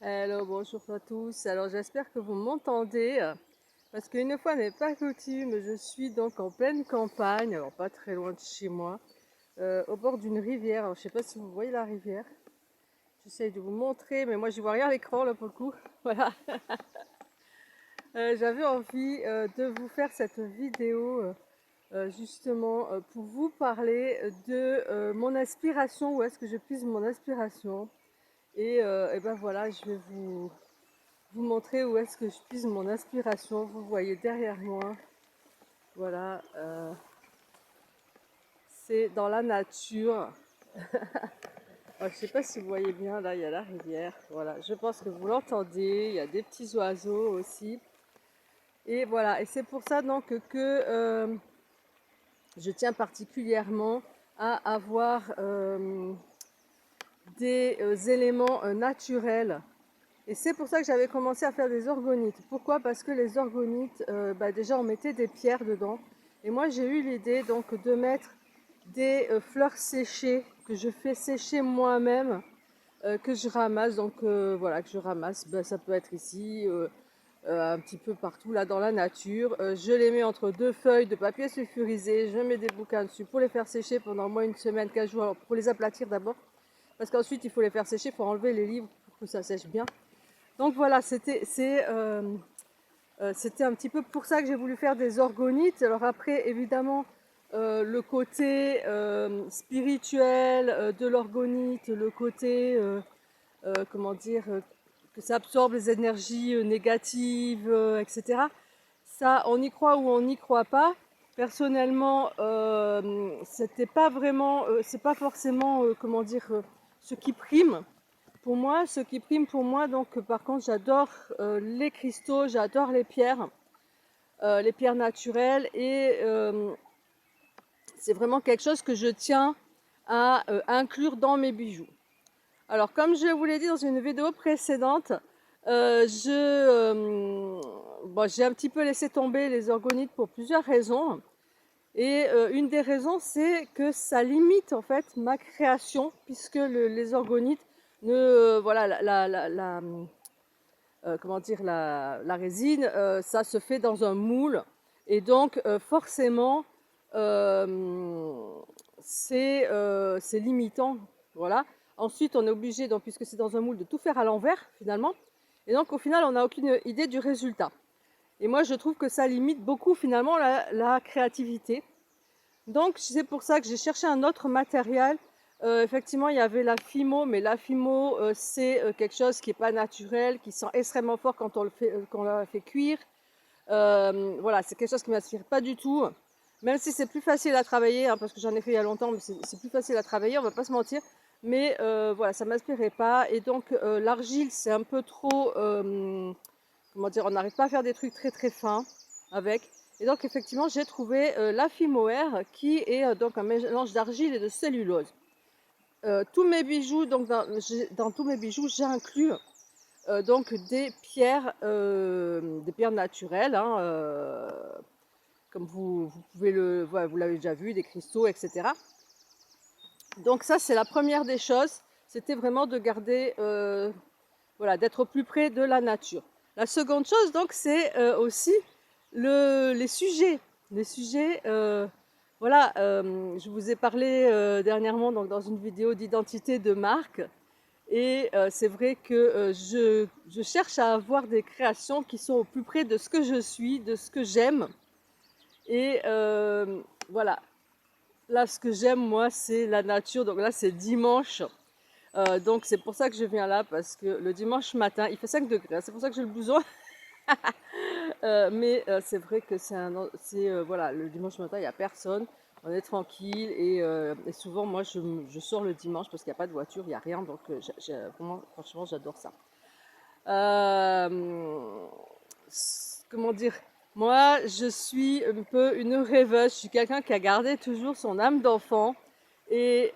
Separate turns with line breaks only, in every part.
Hello, bonjour à tous. Alors j'espère que vous m'entendez parce qu'une fois n'est pas coutume, je suis donc en pleine campagne, alors pas très loin de chez moi, au bord d'une rivière. Alors je sais pas si vous voyez la rivière. J'essaye de vous montrer, mais moi je vois rien à l'écran là pour le coup. Voilà. J'avais envie de vous faire cette vidéo justement pour vous parler de mon inspiration, où est-ce que je puise mon inspiration. Et ben voilà, je vais vous montrer où est-ce que je puise mon inspiration. Vous voyez derrière moi, voilà, c'est dans la nature. Alors, je sais pas si vous voyez bien, là il y a la rivière, voilà, je pense que vous l'entendez, il y a des petits oiseaux aussi. Et voilà, et c'est pour ça donc que je tiens particulièrement à avoir des éléments naturels. Et c'est pour ça que j'avais commencé à faire des orgonites. Pourquoi? Parce que les orgonites, déjà on mettait des pierres dedans. Et moi j'ai eu l'idée donc de mettre des fleurs séchées que je fais sécher moi-même, que je ramasse. Donc voilà, que je ramasse. Ben, ça peut être ici, un petit peu partout là dans la nature. Je les mets entre deux feuilles de papier sulfurisé. Je mets des bouquins dessus pour les faire sécher pendant au moins une semaine, 15 jours. Alors, pour les aplatir d'abord, parce qu'ensuite il faut les faire sécher, il faut enlever les livres pour que ça sèche bien. Donc voilà, c'était un petit peu pour ça que j'ai voulu faire des orgonites. Alors après, évidemment, le côté spirituel de l'orgonite, le côté, comment dire, que ça absorbe les énergies négatives, etc. Ça, on y croit ou on n'y croit pas. Personnellement, c'était pas vraiment, c'est pas forcément, comment dire, ce qui prime. Pour moi, ce qui prime pour moi, donc par contre, j'adore les cristaux, j'adore les pierres naturelles, et c'est vraiment quelque chose que je tiens à inclure dans mes bijoux. Alors, comme je vous l'ai dit dans une vidéo précédente, j'ai un petit peu laissé tomber les orgonites pour plusieurs raisons. Et une des raisons, c'est que ça limite en fait ma création, puisque les orgonites voilà, comment dire, la résine, ça se fait dans un moule, et donc forcément, c'est limitant, voilà. Ensuite, on est obligé, donc, puisque c'est dans un moule, de tout faire à l'envers finalement, et donc au final, on n'a aucune idée du résultat. Et moi, je trouve que ça limite beaucoup finalement la créativité. Donc c'est pour ça que j'ai cherché un autre matériel. Effectivement, il y avait la Fimo, mais la Fimo, c'est quelque chose qui n'est pas naturel, qui sent extrêmement fort quand on la fait cuire. Voilà, c'est quelque chose qui ne m'inspire pas du tout. Même si c'est plus facile à travailler, hein, parce que j'en ai fait il y a longtemps, mais c'est plus facile à travailler, on va pas se mentir. Mais voilà, ça ne m'inspirait pas. Et donc l'argile, c'est un peu trop, comment dire, on n'arrive pas à faire des trucs très très fins avec. Et donc effectivement, j'ai trouvé la Fimoair, qui est donc un mélange d'argile et de cellulose. Tous mes bijoux, donc dans tous mes bijoux, j'inclus donc des pierres naturelles, hein, comme vous pouvez voilà, vous l'avez déjà vu, des cristaux, etc. Donc ça, c'est la première des choses. C'était vraiment de garder, voilà, d'être au plus près de la nature. La seconde chose, donc, c'est aussi les sujets. Les sujets, voilà, je vous ai parlé dernièrement donc, dans une vidéo d'identité de marque. Et c'est vrai que je cherche à avoir des créations qui sont au plus près de ce que je suis, de ce que j'aime. Et voilà, là, ce que j'aime, moi, c'est la nature. Donc là, c'est dimanche. Donc c'est pour ça que je viens là, parce que le dimanche matin, il fait 5 degrés. C'est pour ça que j'ai le blouson. Mais c'est vrai que voilà, le dimanche matin, il n'y a personne. On est tranquille, et souvent, moi, je sors le dimanche parce qu'il n'y a pas de voiture, il n'y a rien. Donc vraiment, franchement, j'adore ça. Comment dire? Moi, je suis un peu une rêveuse. Je suis quelqu'un qui a gardé toujours son âme d'enfant. Et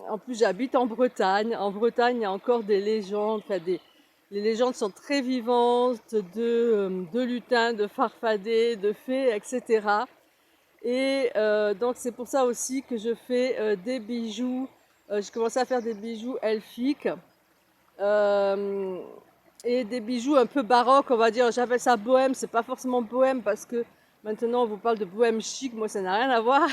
en plus, j'habite en Bretagne. En Bretagne, il y a encore des légendes. Les légendes sont très vivantes de lutins, de farfadets, de fées, etc. Et donc, c'est pour ça aussi que je fais des bijoux. Je commence à faire des bijoux elfiques. Euh, et des bijoux un peu baroques, on va dire. J'appelle ça bohème, c'est pas forcément bohème parce que maintenant on vous parle de bohème chic, moi ça n'a rien à voir.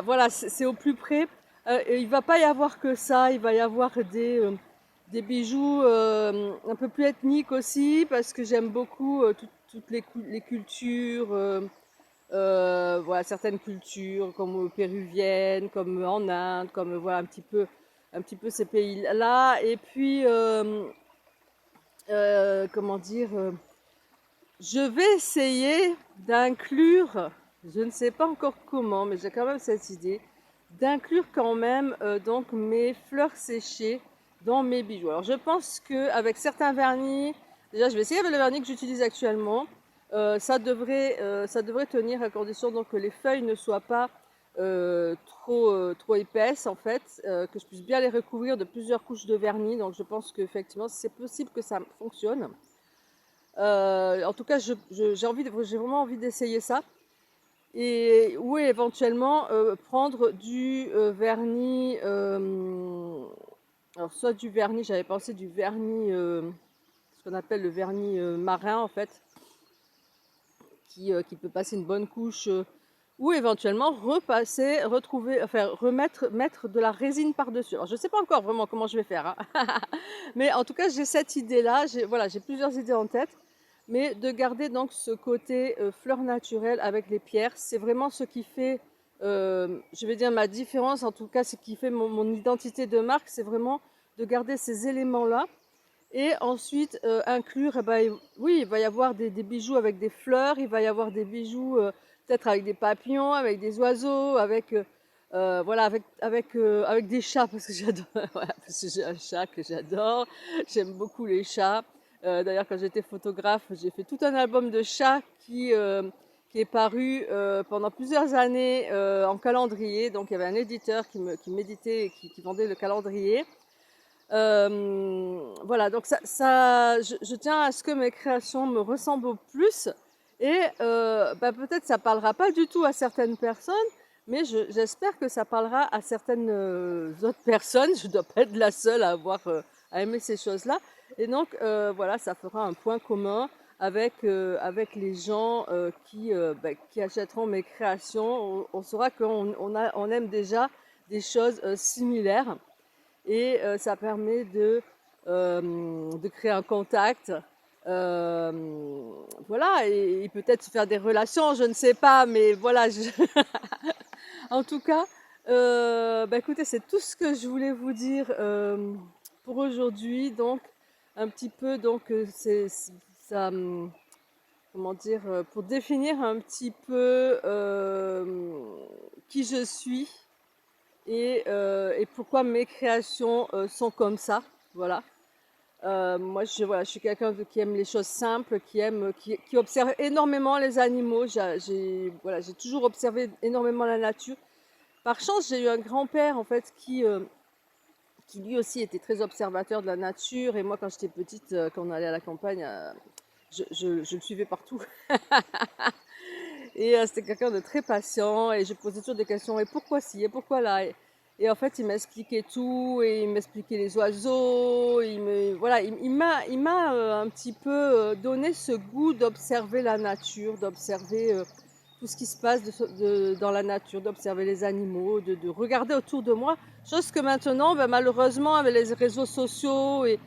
Voilà, c'est au plus près. Il va pas y avoir que ça, il va y avoir des bijoux un peu plus ethniques aussi, parce que j'aime beaucoup toutes les cultures, voilà, certaines cultures comme péruviennes, comme en Inde, comme voilà un petit peu ces pays-là. Et puis, comment dire, je vais essayer d'inclure, je ne sais pas encore comment, mais j'ai quand même cette idée, d'inclure quand même donc mes fleurs séchées dans mes bijoux. Alors je pense qu'avec certains vernis, déjà je vais essayer avec le vernis que j'utilise actuellement, ça devrait tenir à condition donc que les feuilles ne soient pas trop épaisses en fait, que je puisse bien les recouvrir de plusieurs couches de vernis. Donc je pense qu'effectivement c'est possible que ça fonctionne. En tout cas, j'ai vraiment envie d'essayer ça. Et oui, éventuellement prendre du vernis. Alors, soit du vernis, j'avais pensé du vernis, ce qu'on appelle le vernis marin en fait, qui peut passer une bonne couche. Ou éventuellement mettre de la résine par-dessus. Alors, je ne sais pas encore vraiment comment je vais faire, hein. Mais en tout cas, j'ai cette idée-là. Voilà, j'ai plusieurs idées en tête. Mais de garder donc ce côté fleur naturelle avec les pierres, c'est vraiment ce qui fait, je vais dire ma différence, en tout cas ce qui fait mon identité de marque, c'est vraiment de garder ces éléments-là. Et ensuite inclure, eh ben, oui, il va y avoir des bijoux avec des fleurs, il va y avoir des bijoux peut-être avec des papillons, avec des oiseaux, voilà, avec des chats, parce que j'adore, voilà, parce que j'ai un chat que j'adore, j'aime beaucoup les chats. D'ailleurs, quand j'étais photographe, j'ai fait tout un album de chats qui est paru pendant plusieurs années en calendrier. Donc il y avait un éditeur qui m'éditait et qui vendait le calendrier. Voilà, donc je tiens à ce que mes créations me ressemblent au plus. Et bah, peut-être ça parlera pas du tout à certaines personnes, mais j'espère que ça parlera à certaines autres personnes. Je dois pas être la seule à aimer ces choses-là. Et donc voilà, ça fera un point commun avec les gens bah, qui achèteront mes créations. On saura on aime déjà des choses similaires. Et ça permet de créer un contact. Voilà, et peut-être se faire des relations, je ne sais pas, mais voilà. En tout cas, bah écoutez, c'est tout ce que je voulais vous dire pour aujourd'hui. Donc, un petit peu, donc, ça, comment dire, pour définir un petit peu qui je suis et pourquoi mes créations sont comme ça. Voilà. Moi, voilà, je suis quelqu'un qui aime les choses simples, qui observe énormément les animaux. Voilà, j'ai toujours observé énormément la nature. Par chance, j'ai eu un grand-père en fait qui lui aussi était très observateur de la nature. Et moi, quand j'étais petite, quand on allait à la campagne, je le suivais partout. Et c'était quelqu'un de très patient et je posais toujours des questions. Et pourquoi ci et pourquoi là et en fait, il m'expliquait tout et il m'expliquait les oiseaux. Voilà, il m'a un petit peu donné ce goût d'observer la nature, d'observer tout ce qui se passe dans la nature, d'observer les animaux, de regarder autour de moi. Chose que maintenant, ben, malheureusement, avec les réseaux sociaux et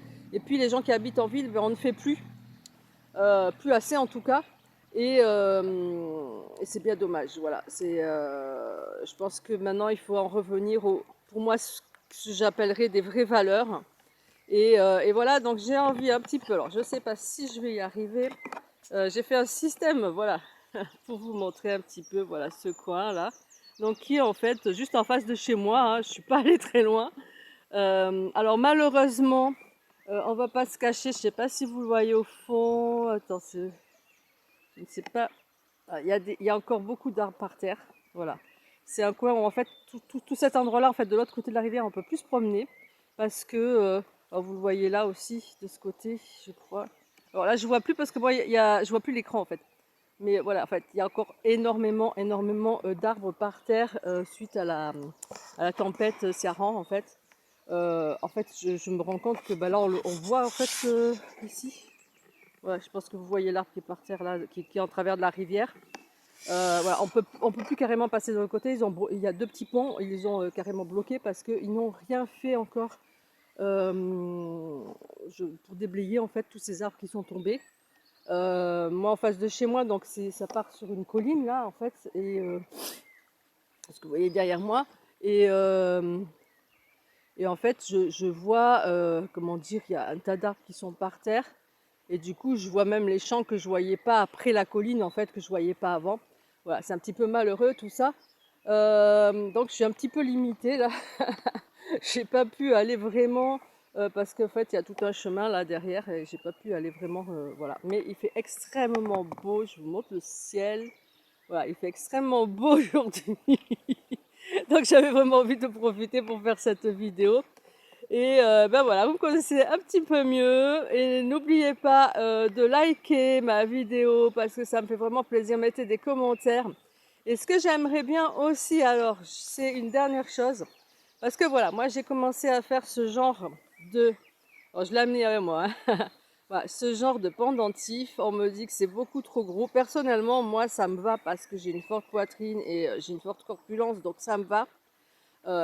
puis les gens qui habitent en ville, ben, on ne fait plus. Plus assez en tout cas. Et c'est bien dommage. Voilà. Je pense que maintenant il faut en revenir pour moi, ce que j'appellerais des vraies valeurs. Et voilà, donc j'ai envie un petit peu. Alors je ne sais pas si je vais y arriver. J'ai fait un système, voilà, pour vous montrer un petit peu, voilà, ce coin là. Donc qui est en fait juste en face de chez moi. Hein, je suis pas allée très loin. Alors malheureusement, on va pas se cacher. Je sais pas si vous le voyez au fond. Attends, je ne sais pas. Ah, il y a encore beaucoup d'arbres par terre. Voilà. C'est un coin où en fait tout cet endroit-là, en fait, de l'autre côté de la rivière, on peut plus se promener parce que vous le voyez là aussi de ce côté, je crois. Alors là, je vois plus parce que moi, je vois plus l'écran en fait. Mais voilà, en fait, il y a encore énormément d'arbres par terre suite à la tempête Ciaran en fait. En fait, je me rends compte que bah, là, on voit en fait ici. Ouais, je pense que vous voyez l'arbre qui est par terre là, qui est en travers de la rivière. Voilà, on peut plus carrément passer de l'autre côté. Il y a deux petits ponts, ils les ont carrément bloqués parce qu'ils n'ont rien fait encore pour déblayer en fait tous ces arbres qui sont tombés. Moi, en face de chez moi, donc ça part sur une colline là en fait, et ce que vous voyez derrière moi, et, euh, et en fait, je vois, comment dire, il y a un tas d'arbres qui sont par terre. Et du coup, je vois même les champs que je voyais pas après la colline, en fait, que je voyais pas avant. Voilà, c'est un petit peu malheureux tout ça. Donc, je suis un petit peu limitée là. J'ai pas pu aller vraiment parce qu'en fait, il y a tout un chemin là derrière et j'ai pas pu aller vraiment. Voilà, mais il fait extrêmement beau. Je vous montre le ciel. Voilà, il fait extrêmement beau aujourd'hui. Donc, j'avais vraiment envie de profiter pour faire cette vidéo. Et ben voilà, vous me connaissez un petit peu mieux. Et n'oubliez pas de liker ma vidéo parce que ça me fait vraiment plaisir. Mettez des commentaires. Et ce que j'aimerais bien aussi, alors, c'est une dernière chose. Parce que voilà, moi j'ai commencé à faire ce genre de... Oh, je l'ai amené avec moi. Hein. Voilà, ce genre de pendentif, on me dit que c'est beaucoup trop gros. Personnellement, moi ça me va parce que j'ai une forte poitrine et j'ai une forte corpulence, donc ça me va.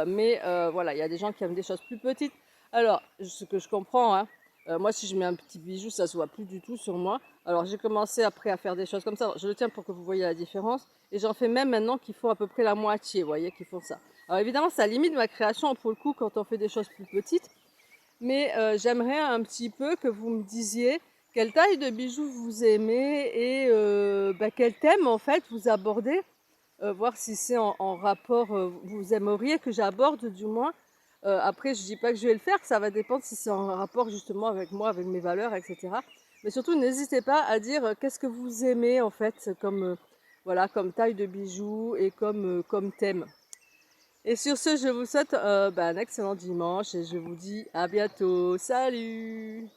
Mais voilà, il y a des gens qui aiment des choses plus petites. Alors, ce que je comprends, hein, moi si je mets un petit bijou, ça se voit plus du tout sur moi. Alors j'ai commencé après à faire des choses comme ça. Alors, je le tiens pour que vous voyez la différence. Et j'en fais même maintenant qui font à peu près la moitié, vous voyez, qui font ça. Alors évidemment, ça limite ma création pour le coup quand on fait des choses plus petites. Mais j'aimerais un petit peu que vous me disiez quelle taille de bijoux vous aimez et bah, quel thème en fait vous abordez. Voir si c'est en rapport, vous aimeriez que j'aborde du moins. Après, je dis pas que je vais le faire, ça va dépendre si c'est en rapport justement avec moi, avec mes valeurs, etc. Mais surtout, n'hésitez pas à dire qu'est-ce que vous aimez en fait comme, voilà, comme taille de bijoux et comme thème. Et sur ce, je vous souhaite bah, un excellent dimanche et je vous dis à bientôt. Salut!